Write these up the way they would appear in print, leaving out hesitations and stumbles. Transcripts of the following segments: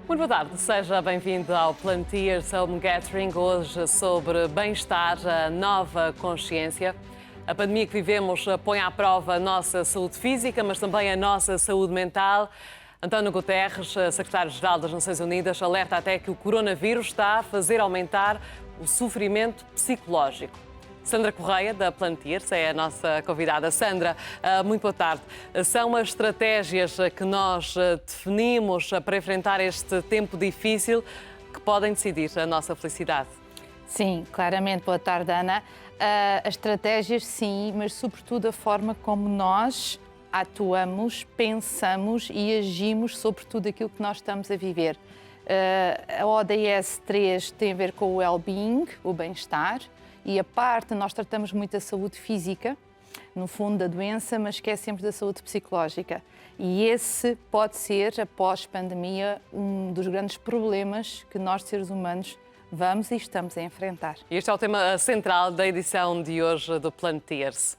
Muito boa tarde, seja bem-vindo ao Plantiers Home Gathering, hoje sobre bem-estar, a nova consciência. A pandemia que vivemos põe à prova a nossa saúde física, mas também a nossa saúde mental. António Guterres, secretário-geral das Nações Unidas, alerta até que o coronavírus está a fazer aumentar o sofrimento psicológico. Sandra Correia, da Plantiers, é a nossa convidada. Sandra, muito boa tarde. São as estratégias que nós definimos para enfrentar este tempo difícil que podem decidir a nossa felicidade? Sim, claramente. Boa tarde, Ana. As estratégias, sim, mas sobretudo a forma como nós atuamos, pensamos e agimos sobre tudo aquilo que nós estamos a viver. A ODS 3 tem a ver com o well-being, o bem-estar, e a parte, nós tratamos muito a saúde física, no fundo da doença, mas esquecemos da saúde psicológica. E esse pode ser, após pandemia, um dos grandes problemas que nós, seres humanos, vamos e estamos a enfrentar. E este é o tema central da edição de hoje do Plantiers.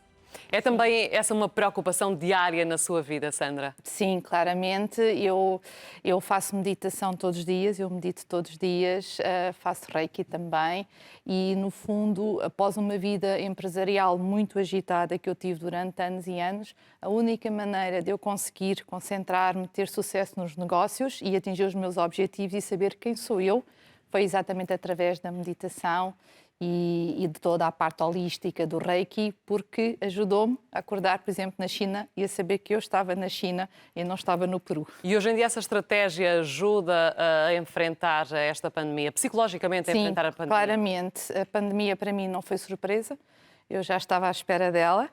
É também essa uma preocupação diária na sua vida, Sandra? Sim, claramente. Eu faço meditação todos os dias, eu medito todos os dias, faço Reiki também e, no fundo, após uma vida empresarial muito agitada que eu tive durante anos e anos, a única maneira de eu conseguir concentrar-me, ter sucesso nos negócios e atingir os meus objetivos e saber quem sou eu, foi exatamente através da meditação e de toda a parte holística do Reiki, porque ajudou-me a acordar, por exemplo, na China e a saber que eu estava na China e não estava no Peru. E hoje em dia essa estratégia ajuda a enfrentar esta pandemia, psicologicamente a enfrentar a pandemia? Sim, claramente. A pandemia para mim não foi surpresa, eu já estava à espera dela,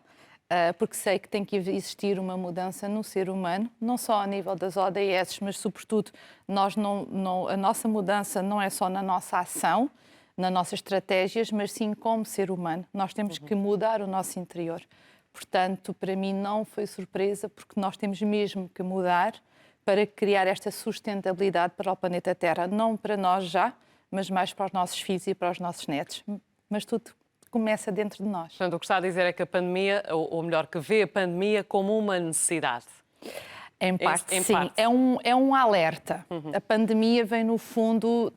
porque sei que tem que existir uma mudança no ser humano, não só a nível das ODS, mas sobretudo a nossa mudança não é só na nossa ação, nas nossas estratégias, mas sim como ser humano. Nós temos que mudar o nosso interior. Portanto, para mim não foi surpresa, porque nós temos mesmo que mudar para criar esta sustentabilidade para o planeta Terra. Não para nós já, mas mais para os nossos filhos e para os nossos netos. Mas tudo começa dentro de nós. Portanto, o que está a dizer é que a pandemia, ou melhor, que vê a pandemia como uma necessidade. Em parte, sim. Parte. É um alerta. A pandemia vem, no fundo,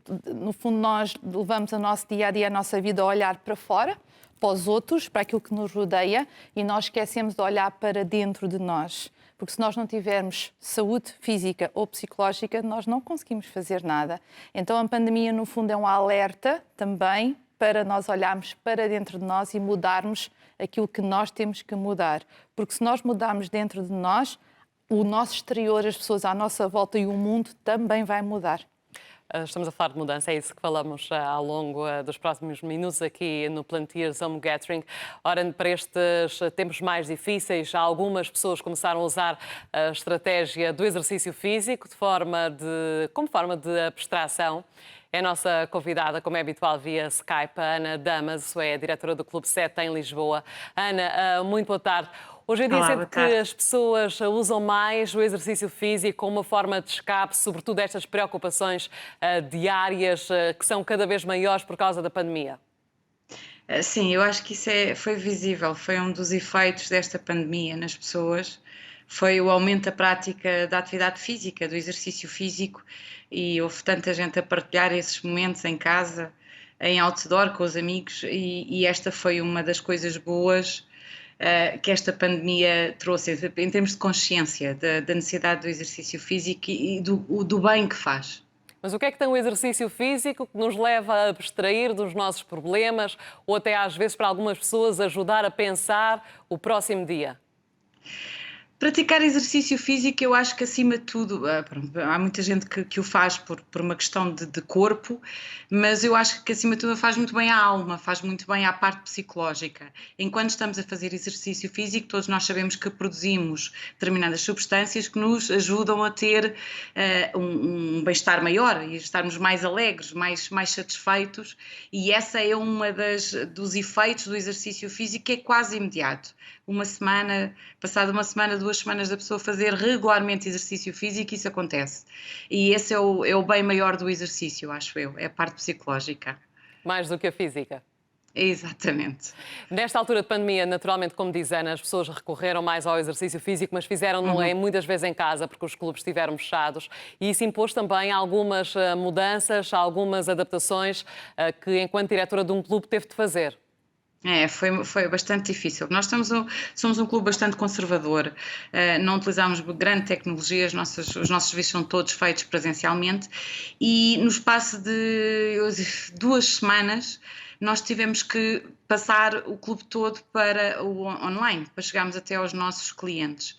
nós levamos o nosso dia-a-dia, a nossa vida a olhar para fora, para os outros, para aquilo que nos rodeia, e nós esquecemos de olhar para dentro de nós. Porque se nós não tivermos saúde física ou psicológica, nós não conseguimos fazer nada. Então a pandemia, no fundo, é um alerta também para nós olharmos para dentro de nós e mudarmos aquilo que nós temos que mudar. Porque se nós mudarmos dentro de nós, o nosso exterior, as pessoas à nossa volta e o mundo também vai mudar. Estamos a falar de mudança, é isso que falamos ao longo dos próximos minutos aqui no Plantiers Home Gathering. Ora, para estes tempos mais difíceis, algumas pessoas começaram a usar a estratégia do exercício físico como forma de abstração. É a nossa convidada, como é habitual, via Skype, a Ana Damaso, é a diretora do Clube 7 em Lisboa. Ana, muito boa tarde. Hoje em dia, sente que as pessoas usam mais o exercício físico como uma forma de escape, sobretudo estas preocupações diárias que são cada vez maiores por causa da pandemia? Sim, eu acho que isso foi visível, foi um dos efeitos desta pandemia nas pessoas, foi o aumento da prática da atividade física, do exercício físico, e houve tanta gente a partilhar esses momentos em casa, em outdoor com os amigos, e esta foi uma das coisas boas que esta pandemia trouxe, em termos de consciência da necessidade do exercício físico e do bem que faz. Mas o que é que tem o exercício físico que nos leva a abstrair dos nossos problemas ou até às vezes para algumas pessoas ajudar a pensar o próximo dia? Praticar exercício físico, eu acho que acima de tudo, há muita gente que o faz por uma questão de corpo, mas eu acho que acima de tudo faz muito bem à alma, faz muito bem à parte psicológica. Enquanto estamos a fazer exercício físico, todos nós sabemos que produzimos determinadas substâncias que nos ajudam a ter um bem-estar maior e estarmos mais alegres, mais satisfeitos, e essa é uma dos efeitos do exercício físico, que é quase imediato. Passada uma semana, 2 semanas da pessoa fazer regularmente exercício físico, isso acontece. E esse é o bem maior do exercício, acho eu, é a parte psicológica. Mais do que a física? Exatamente. Nesta altura de pandemia, naturalmente, como diz Ana, as pessoas recorreram mais ao exercício físico, mas fizeram-no muitas vezes em casa, porque os clubes estiveram fechados. E isso impôs também algumas mudanças, algumas adaptações que, enquanto diretora de um clube, teve de fazer. Foi bastante difícil. Nós somos um clube bastante conservador, não utilizamos grande tecnologia, os nossos serviços são todos feitos presencialmente e no espaço de 2 semanas nós tivemos que passar o clube todo para o online, para chegarmos até aos nossos clientes.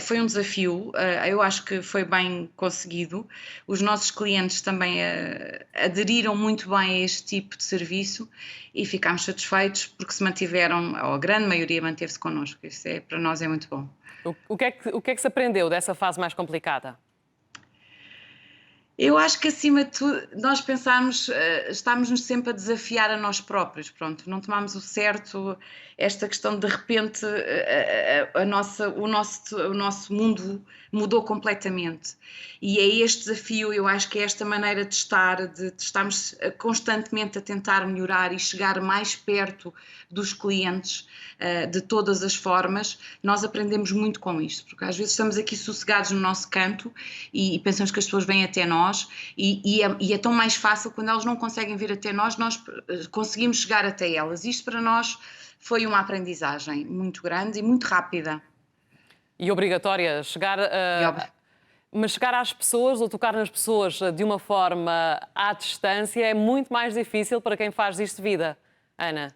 Foi um desafio, eu acho que foi bem conseguido. Os nossos clientes também aderiram muito bem a este tipo de serviço e ficámos satisfeitos porque se mantiveram, ou a grande maioria manteve-se connosco. Isso para nós é muito bom. O que é que se aprendeu dessa fase mais complicada? Eu acho que, acima de tudo, nós pensamos, estamos-nos sempre a desafiar a nós próprios, pronto, não tomamos o certo, esta questão de repente, o nosso mundo mudou completamente. E é este desafio, eu acho que é esta maneira de estar, de estarmos constantemente a tentar melhorar e chegar mais perto dos clientes, de todas as formas, nós aprendemos muito com isto, porque às vezes estamos aqui sossegados no nosso canto e pensamos que as pessoas vêm até nós e é tão mais fácil quando elas não conseguem vir até nós conseguimos chegar até elas. Isto para nós foi uma aprendizagem muito grande e muito rápida. E obrigatória, mas chegar às pessoas ou tocar nas pessoas de uma forma à distância é muito mais difícil para quem faz disto de vida, Ana.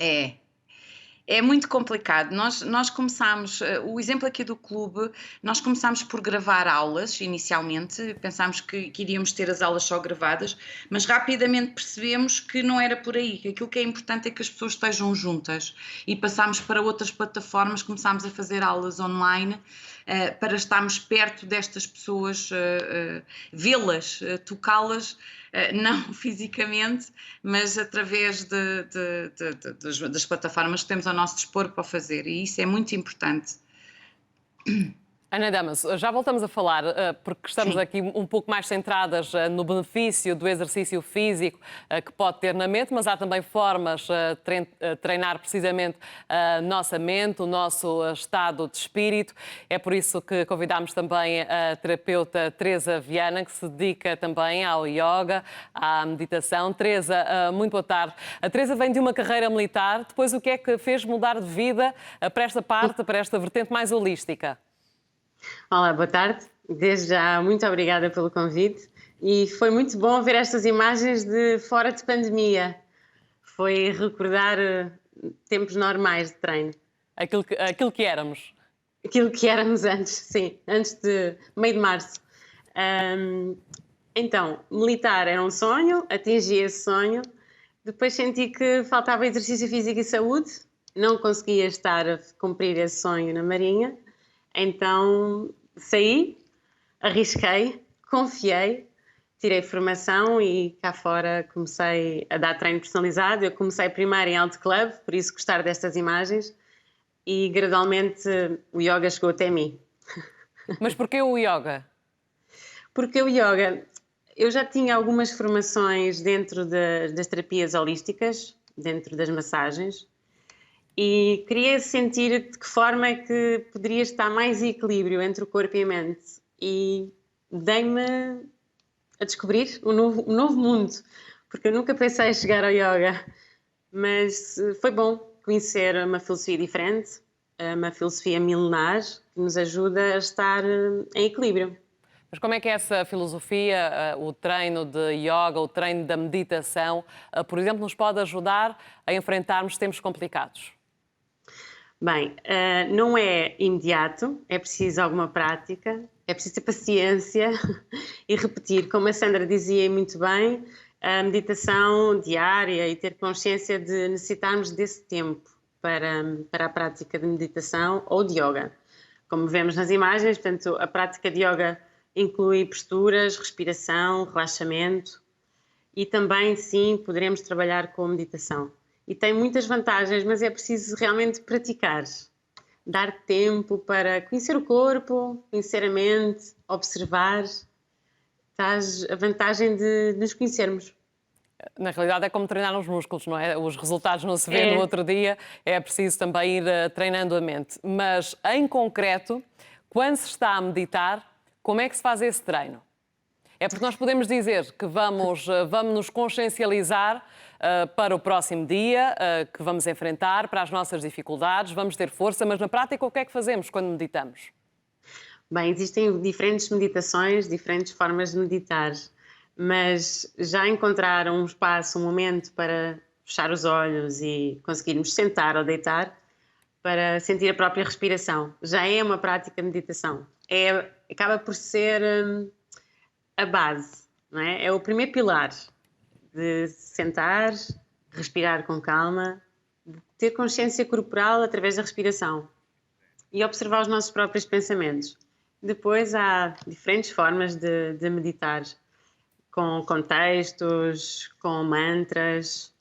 É muito complicado. Nós começámos, o exemplo aqui do clube, nós começámos por gravar aulas inicialmente, pensámos que iríamos ter as aulas só gravadas, mas rapidamente percebemos que não era por aí, que aquilo que é importante é que as pessoas estejam juntas e passámos para outras plataformas, começámos a fazer aulas online para estarmos perto destas pessoas, vê-las, tocá-las, não fisicamente, mas através das plataformas que temos ao nosso dispor para fazer, e isso é muito importante. Ana Damas, já voltamos a falar, porque estamos aqui um pouco mais centradas no benefício do exercício físico que pode ter na mente, mas há também formas de treinar precisamente a nossa mente, o nosso estado de espírito. É por isso que convidámos também a terapeuta Teresa Viana, que se dedica também ao yoga, à meditação. Teresa, muito boa tarde. A Teresa vem de uma carreira militar, depois o que é que fez mudar de vida para esta parte, para esta vertente mais holística? Olá, boa tarde. Desde já, muito obrigada pelo convite e foi muito bom ver estas imagens de fora de pandemia. Foi recordar tempos normais de treino. Aquilo que éramos. Aquilo que éramos antes, sim, antes de meio de março. Então, militar era um sonho, atingi esse sonho. Depois senti que faltava exercício físico e saúde. Não conseguia estar a cumprir esse sonho na Marinha. Então saí, arrisquei, confiei, tirei formação e cá fora comecei a dar treino personalizado. Eu comecei primeiro em Alt Club, por isso gostar destas imagens, e gradualmente o yoga chegou até mim. Mas porquê o yoga? Porque o yoga, eu já tinha algumas formações dentro das terapias holísticas, dentro das massagens, e queria sentir de que forma é que poderia estar mais equilíbrio entre o corpo e a mente. E dei-me a descobrir um novo mundo, porque eu nunca pensei em chegar ao yoga. Mas foi bom conhecer uma filosofia diferente, uma filosofia milenar, que nos ajuda a estar em equilíbrio. Mas como é que essa filosofia, o treino de yoga, o treino da meditação, por exemplo, nos pode ajudar a enfrentarmos tempos complicados? Bem, não é imediato, é preciso alguma prática, é preciso ter paciência e repetir. Como a Sandra dizia muito bem, a meditação diária e ter consciência de necessitarmos desse tempo para a prática de meditação ou de yoga. Como vemos nas imagens, portanto, a prática de yoga inclui posturas, respiração, relaxamento e também, sim, poderemos trabalhar com a meditação. E tem muitas vantagens, mas é preciso realmente praticar. Dar tempo para conhecer o corpo, conhecer a mente, observar. Traz a vantagem de nos conhecermos. Na realidade é como treinar os músculos, não é? Os resultados não se vêem no outro dia, é preciso também ir treinando a mente. Mas, em concreto, quando se está a meditar, como é que se faz esse treino? É porque nós podemos dizer que vamos nos consciencializar para o próximo dia, que vamos enfrentar, para as nossas dificuldades, vamos ter força, mas na prática o que é que fazemos quando meditamos? Bem, existem diferentes meditações, diferentes formas de meditar, mas já encontrar um espaço, um momento para fechar os olhos e conseguirmos sentar ou deitar para sentir a própria respiração, já é uma prática de meditação. Acaba por ser a base, não é? É o primeiro pilar de sentar, respirar com calma, de ter consciência corporal através da respiração e observar os nossos próprios pensamentos. Depois há diferentes formas de meditar, com textos, com mantras,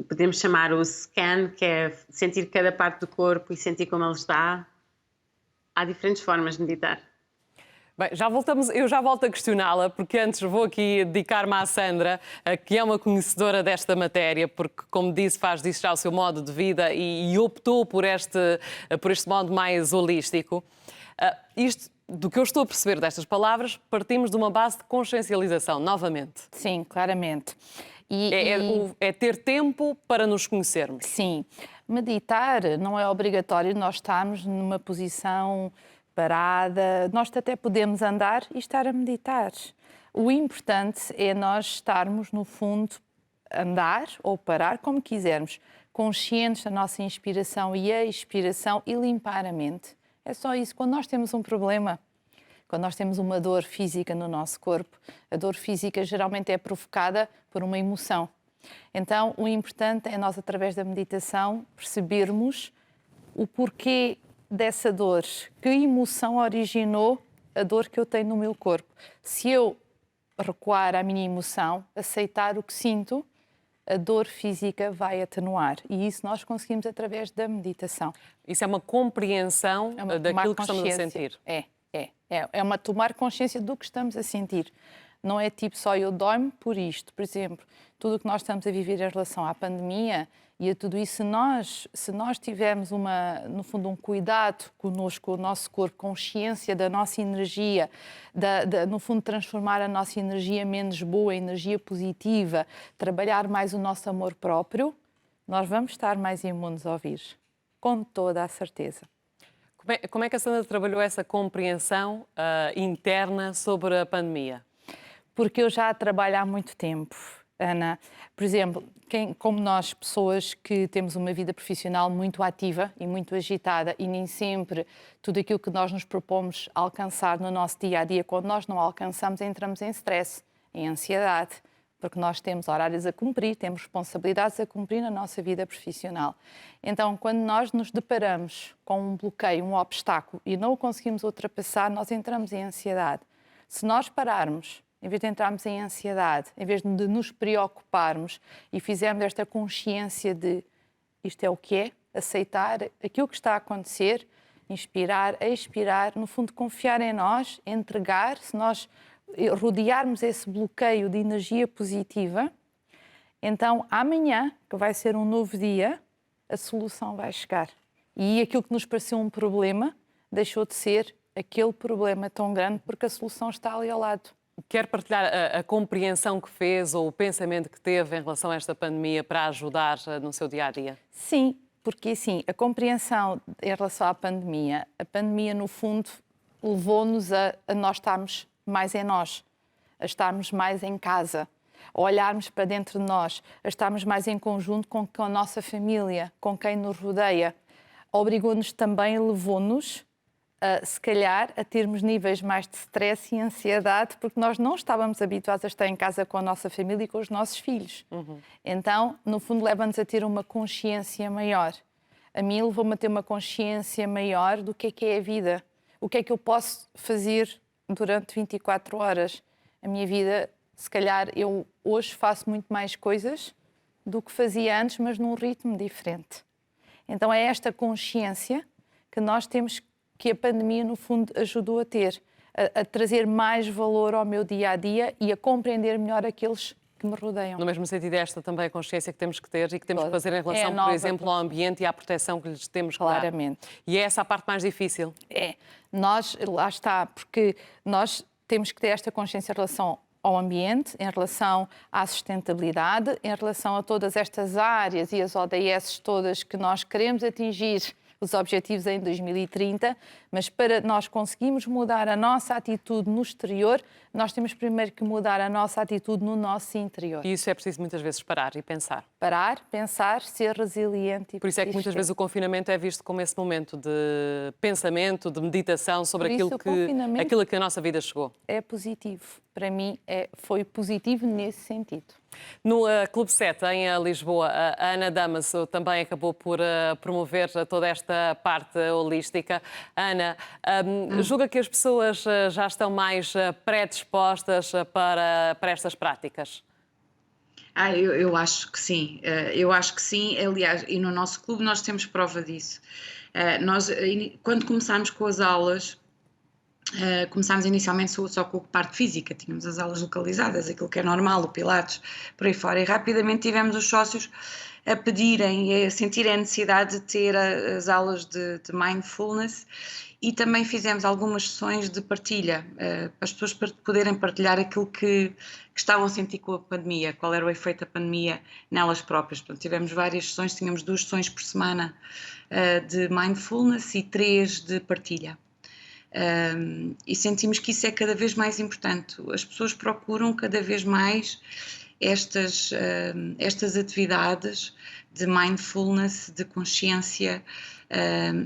podemos chamar o scan, que é sentir cada parte do corpo e sentir como ele está. Há diferentes formas de meditar. Bem, eu já volto a questioná-la, porque antes vou aqui dedicar-me à Sandra, que é uma conhecedora desta matéria, porque, como disse, faz disso já o seu modo de vida e optou por este modo mais holístico. Isto, do que eu estou a perceber destas palavras, partimos de uma base de consciencialização, novamente. Sim, claramente. É ter tempo para nos conhecermos. Sim. Meditar não é obrigatório nós estarmos numa posição parada. Nós até podemos andar e estar a meditar. O importante é nós estarmos, no fundo, andar ou parar, como quisermos, conscientes da nossa inspiração e expiração e limpar a mente. É só isso. Quando nós temos um problema, quando nós temos uma dor física no nosso corpo, a dor física geralmente é provocada por uma emoção. Então, o importante é nós, através da meditação, percebermos o porquê dessa dor, que emoção originou a dor que eu tenho no meu corpo. Se eu recuar à minha emoção, aceitar o que sinto, a dor física vai atenuar. E isso nós conseguimos através da meditação. Isso é uma compreensão daquilo que estamos a sentir. É uma tomar consciência do que estamos a sentir. Não é tipo só eu dói-me por isto. Por exemplo, tudo o que nós estamos a viver em relação à pandemia e a tudo isso, se nós tivermos no fundo um cuidado connosco, com o nosso corpo, consciência da nossa energia, no fundo transformar a nossa energia menos boa em energia positiva, trabalhar mais o nosso amor próprio, nós vamos estar mais imunes ao vírus, com toda a certeza. Como é que a Sandra trabalhou essa compreensão interna sobre a pandemia? Porque eu já trabalho há muito tempo, Ana. Por exemplo, como nós, pessoas que temos uma vida profissional muito ativa e muito agitada e nem sempre tudo aquilo que nós nos propomos alcançar no nosso dia-a-dia, quando nós não alcançamos, entramos em stress, em ansiedade, porque nós temos horários a cumprir, temos responsabilidades a cumprir na nossa vida profissional. Então, quando nós nos deparamos com um bloqueio, um obstáculo e não o conseguimos ultrapassar, nós entramos em ansiedade. Se nós pararmos, em vez de entrarmos em ansiedade, em vez de nos preocuparmos e fizermos esta consciência de isto é o que é, aceitar aquilo que está a acontecer, inspirar, expirar, no fundo confiar em nós, entregar, se nós rodearmos esse bloqueio de energia positiva, então amanhã, que vai ser um novo dia, a solução vai chegar. E aquilo que nos pareceu um problema deixou de ser aquele problema tão grande porque a solução está ali ao lado. Quer partilhar a compreensão que fez ou o pensamento que teve em relação a esta pandemia para ajudar no seu dia-a-dia? Sim, porque assim, a compreensão em relação à pandemia, a pandemia no fundo levou-nos a nós estarmos mais em nós, a estarmos mais em casa, a olharmos para dentro de nós, a estarmos mais em conjunto com a nossa família, com quem nos rodeia. Obrigou-nos também, levou-nos se calhar, a termos níveis mais de stress e ansiedade, porque nós não estávamos habituados a estar em casa com a nossa família e com os nossos filhos. Então, no fundo, leva-nos a ter uma consciência maior. A mim levou-me a ter uma consciência maior do que é a vida. O que é que eu posso fazer durante 24 horas? A minha vida, se calhar, eu hoje faço muito mais coisas do que fazia antes, mas num ritmo diferente. Então, é esta consciência que nós temos que a pandemia, no fundo, ajudou a ter. a trazer mais valor ao meu dia-a-dia e a compreender melhor aqueles que me rodeiam. No mesmo sentido, esta também é a consciência que temos que ter e que temos que fazer em relação, por nova exemplo, ao ambiente e à proteção que lhes temos que Claramente. dar. E é essa a parte mais difícil. Lá está, porque nós temos que ter esta consciência em relação ao ambiente, em relação à sustentabilidade, em relação a todas estas áreas e as ODS todas que nós queremos atingir os objetivos em 2030, mas para nós conseguirmos mudar a nossa atitude no exterior, nós temos primeiro que mudar a nossa atitude no nosso interior. E isso é preciso muitas vezes parar e pensar. Parar, pensar, ser resiliente e Por isso é que muitas vezes o confinamento é visto como esse momento de pensamento, de meditação sobre aquilo a que a nossa vida chegou. É positivo. Para mim, foi positivo nesse sentido. No Clube 7, em Lisboa, a Ana Damaso também acabou por promover toda esta parte holística. Ana, julga que as pessoas já estão mais predispostas para estas práticas? Eu acho que sim. Eu acho que sim. Aliás, e no nosso clube nós temos prova disso. Nós, quando começámos com as aulas, começámos inicialmente só com a parte física, tínhamos as aulas localizadas, aquilo que é normal, o Pilates, por aí fora, e rapidamente tivemos os sócios a pedirem e a sentirem a necessidade de ter as aulas de mindfulness, e também fizemos algumas sessões de partilha, para as pessoas poderem partilhar aquilo que estavam a sentir com a pandemia, qual era o efeito da pandemia nelas próprias. Portanto, tivemos várias sessões, tínhamos 2 sessões por semana de mindfulness e 3 de partilha. E sentimos que isso é cada vez mais importante. As pessoas procuram cada vez mais estas atividades de mindfulness, de consciência,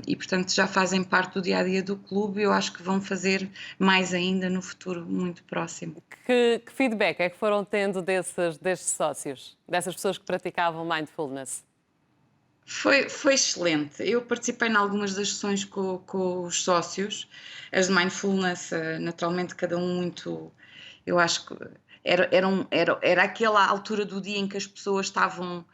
e portanto já fazem parte do dia-a-dia do clube, e eu acho que vão fazer mais ainda no futuro muito próximo. Que feedback é que foram tendo destes sócios, dessas pessoas que praticavam mindfulness? Foi excelente. Eu participei em algumas das sessões com os sócios, as de mindfulness, naturalmente cada um muito, eu acho que era aquela altura do dia em que as pessoas estavam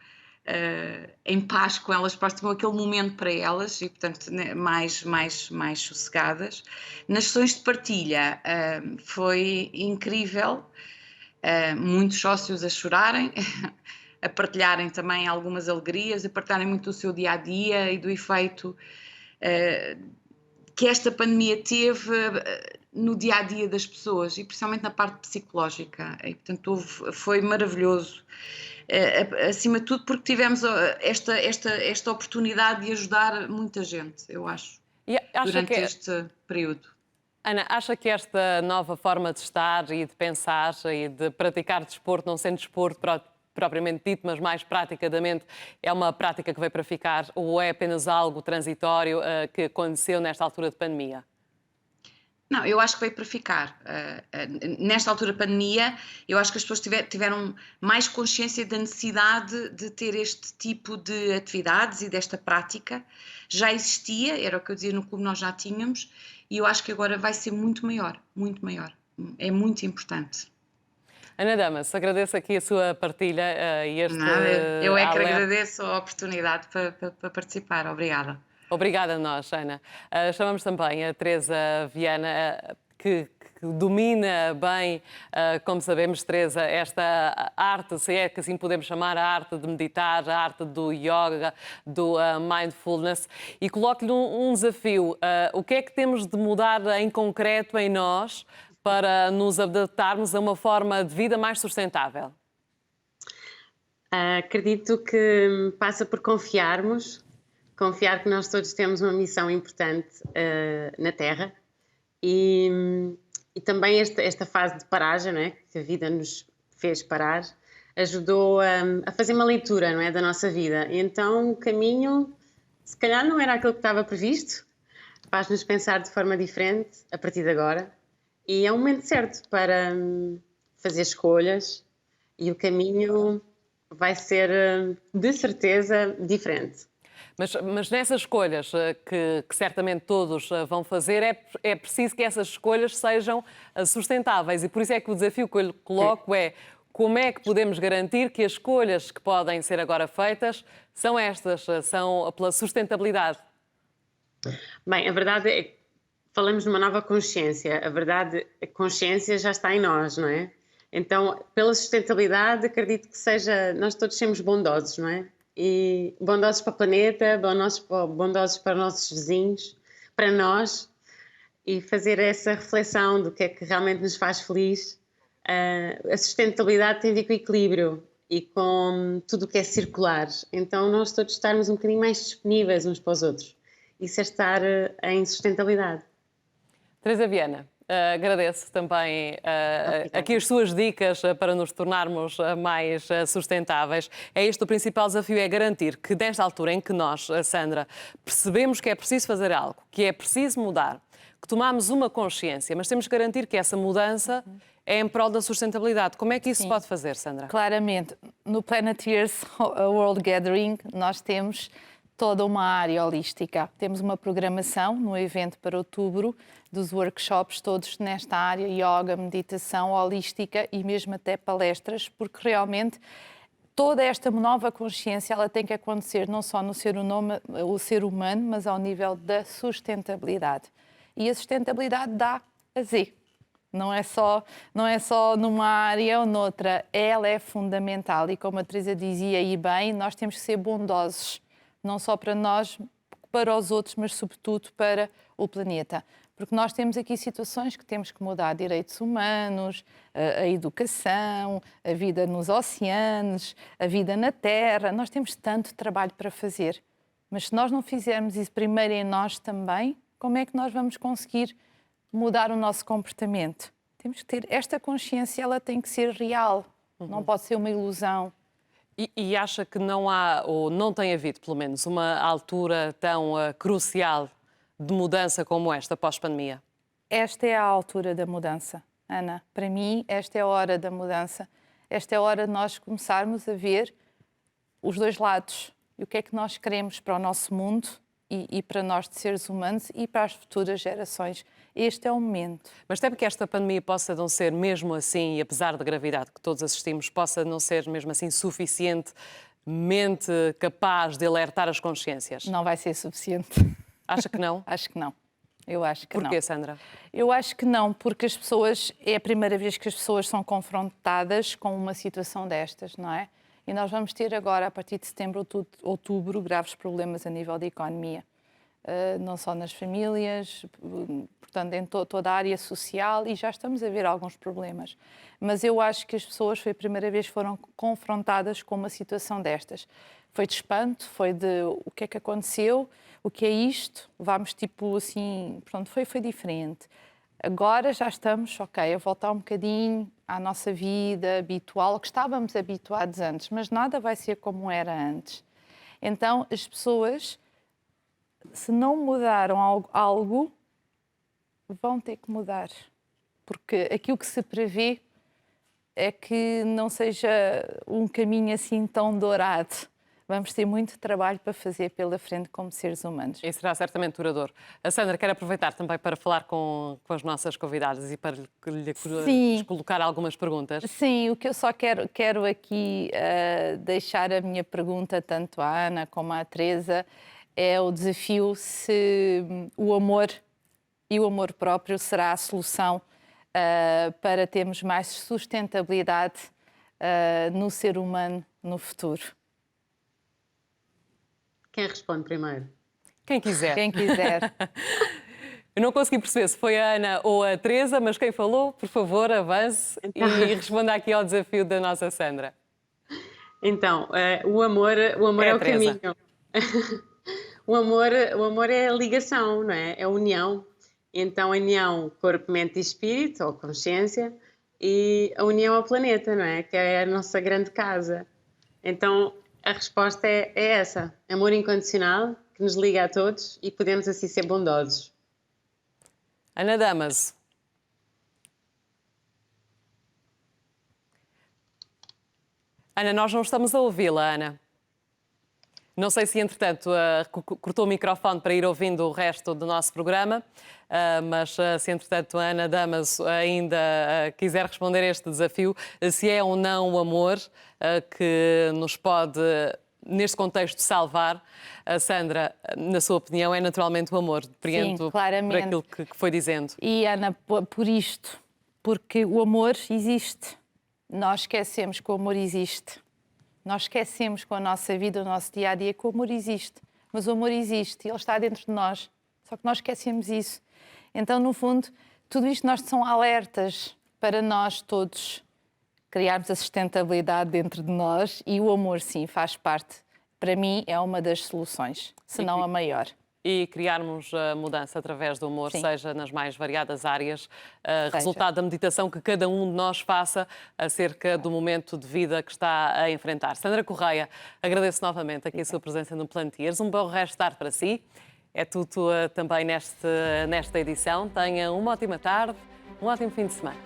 em paz com elas próprias, tinham aquele momento para elas e, portanto, mais sossegadas. Nas sessões de partilha foi incrível, muitos sócios a chorarem, a partilharem também algumas alegrias, a partilharem muito do seu dia-a-dia e do efeito que esta pandemia teve no dia-a-dia das pessoas, e principalmente na parte psicológica. E, portanto, foi maravilhoso. Acima de tudo porque tivemos esta oportunidade de ajudar muita gente, eu acho, durante este período. Ana, acha que esta nova forma de estar e de pensar e de praticar desporto, não sendo desporto propriamente dito, mas mais praticadamente, é uma prática que veio para ficar, ou é apenas algo transitório que aconteceu nesta altura de pandemia? Não, eu acho que veio para ficar. Nesta altura da pandemia, eu acho que as pessoas tiveram mais consciência da necessidade de ter este tipo de atividades e desta prática. Já existia, era o que eu dizia no clube, nós já tínhamos, e eu acho que agora vai ser muito maior, muito maior. É muito importante. Ana Damaso, agradeço aqui a sua partilha e este eu é que agradeço a oportunidade para participar. Obrigada. Obrigada a nós, Ana. Chamamos também a Teresa Viana, que domina bem, como sabemos, Teresa, esta arte, se é que assim podemos chamar, a arte de meditar, a arte do yoga, do mindfulness. E coloco-lhe um desafio. O que é que temos de mudar em concreto em nós para nos adaptarmos a uma forma de vida mais sustentável? Acredito que passa por confiar que nós todos temos uma missão importante na Terra, e também esta fase de paragem, não é, que a vida nos fez parar, ajudou a fazer uma leitura, não é, da nossa vida. E então o caminho, se calhar não era aquilo que estava previsto, faz-nos pensar de forma diferente a partir de agora, e é um momento certo para fazer escolhas, e o caminho vai ser de certeza diferente. Mas nessas escolhas que certamente todos vão fazer, é preciso que essas escolhas sejam sustentáveis, e por isso é que o desafio que eu lhe coloco é como é que podemos garantir que as escolhas que podem ser agora feitas são estas, são pela sustentabilidade? Bem, a verdade é que falamos de uma nova consciência. A verdade, a consciência já está em nós, não é? Então, pela sustentabilidade, acredito que nós todos sermos bondosos, não é? E bondosos para o planeta, bondosos para os nossos vizinhos, para nós, e fazer essa reflexão do que é que realmente nos faz feliz. A sustentabilidade tem a ver com o equilíbrio e com tudo o que é circular. Então, nós todos estarmos um bocadinho mais disponíveis uns para os outros. Isso é estar em sustentabilidade. Teresa Viana, agradeço também aqui as suas dicas para nos tornarmos mais sustentáveis. É este o principal desafio, é garantir que nesta altura em que nós, Sandra, percebemos que é preciso fazer algo, que é preciso mudar, que tomamos uma consciência, mas temos que garantir que essa mudança é em prol da sustentabilidade. Como é que isso se pode fazer, Sandra? Claramente, no Planeteers World Gathering nós temos toda uma área holística. Temos uma programação no evento para outubro dos workshops todos nesta área, yoga, meditação holística e mesmo até palestras, porque realmente toda esta nova consciência ela tem que acontecer não só no ser humano, mas ao nível da sustentabilidade. E a sustentabilidade dá a Z. Não é só numa área ou noutra, ela é fundamental e como a Teresa dizia e bem, nós temos que ser bondosos, não só para nós, para os outros, mas sobretudo para o planeta. Porque nós temos aqui situações que temos que mudar, direitos humanos, a educação, a vida nos oceanos, a vida na terra, nós temos tanto trabalho para fazer. Mas se nós não fizermos isso primeiro em nós também, como é que nós vamos conseguir mudar o nosso comportamento? Temos que ter esta consciência, ela tem que ser real, não pode ser uma ilusão. E acha que não há, ou não tem havido, pelo menos, uma altura tão crucial de mudança como esta, pós-pandemia? Esta é a altura da mudança, Ana. Para mim, esta é a hora da mudança. Esta é a hora de nós começarmos a ver os dois lados. E o que é que nós queremos para o nosso mundo e para nós de seres humanos e para as futuras gerações. Este é o momento. Mas teme que esta pandemia possa não ser mesmo assim, e apesar da gravidade que todos assistimos, possa não ser mesmo assim suficientemente capaz de alertar as consciências? Não vai ser suficiente. Acha que não? Acho que não. Eu acho que não. Porquê, Sandra? Eu acho que não, porque as pessoas, é a primeira vez que as pessoas são confrontadas com uma situação destas, não é? E nós vamos ter agora, a partir de setembro, outubro, graves problemas a nível da economia. Não só nas famílias, portanto, em toda a área social, e já estamos a ver alguns problemas. Mas eu acho que as pessoas, foi a primeira vez que foram confrontadas com uma situação destas. Foi de espanto, foi de o que é que aconteceu, o que é isto, vamos tipo assim, pronto, foi diferente. Agora já estamos, ok, a voltar um bocadinho à nossa vida habitual, que estávamos habituados antes, mas nada vai ser como era antes. Então, as pessoas, se não mudaram algo, vão ter que mudar. Porque aquilo que se prevê é que não seja um caminho assim tão dourado. Vamos ter muito trabalho para fazer pela frente como seres humanos. E será certamente duradouro. A Sandra quer aproveitar também para falar com as nossas convidadas e para lhe colocar algumas perguntas. Sim, o que eu só quero aqui deixar a minha pergunta, tanto à Ana como à Teresa, é o desafio se o amor e o amor próprio será a solução para termos mais sustentabilidade no ser humano no futuro. Quem responde primeiro? Quem quiser. Quem quiser. Eu não consegui perceber se foi a Ana ou a Teresa, mas quem falou, por favor, avance e responda aqui ao desafio da nossa Sandra. Então, o amor é o caminho. O amor é a ligação, não é? É a união. Então, a união corpo, mente e espírito, ou consciência, e a união ao planeta, não é? Que é a nossa grande casa. Então, a resposta é essa, amor incondicional, que nos liga a todos e podemos assim ser bondosos. Ana Damaso. Ana, nós não estamos a ouvi-la, Ana. Não sei se, entretanto, cortou o microfone para ir ouvindo o resto do nosso programa, mas se, entretanto, a Ana Damaso ainda quiser responder a este desafio, se é ou não o amor que nos pode neste contexto de salvar, a Sandra, na sua opinião, é naturalmente o amor. Depreendo por claramente. aquilo que foi dizendo. E, Ana, por isto, porque o amor existe. Nós esquecemos que o amor existe. Nós esquecemos com a nossa vida, o nosso dia-a-dia, que o amor existe. Mas o amor existe e ele está dentro de nós. Só que nós esquecemos isso. Então, no fundo, tudo isto são alertas para nós todos criarmos a sustentabilidade dentro de nós e o amor, sim, faz parte. Para mim, é uma das soluções, se não a maior. E criarmos a mudança através do amor, Sim. seja nas mais variadas áreas, resultado da meditação que cada um de nós faça acerca do momento de vida que está a enfrentar. Sandra Correia, agradeço novamente aqui a sua presença no Plantiers. Um bom resto de tarde para si. É tudo também nesta edição. Tenha uma ótima tarde, um ótimo fim de semana.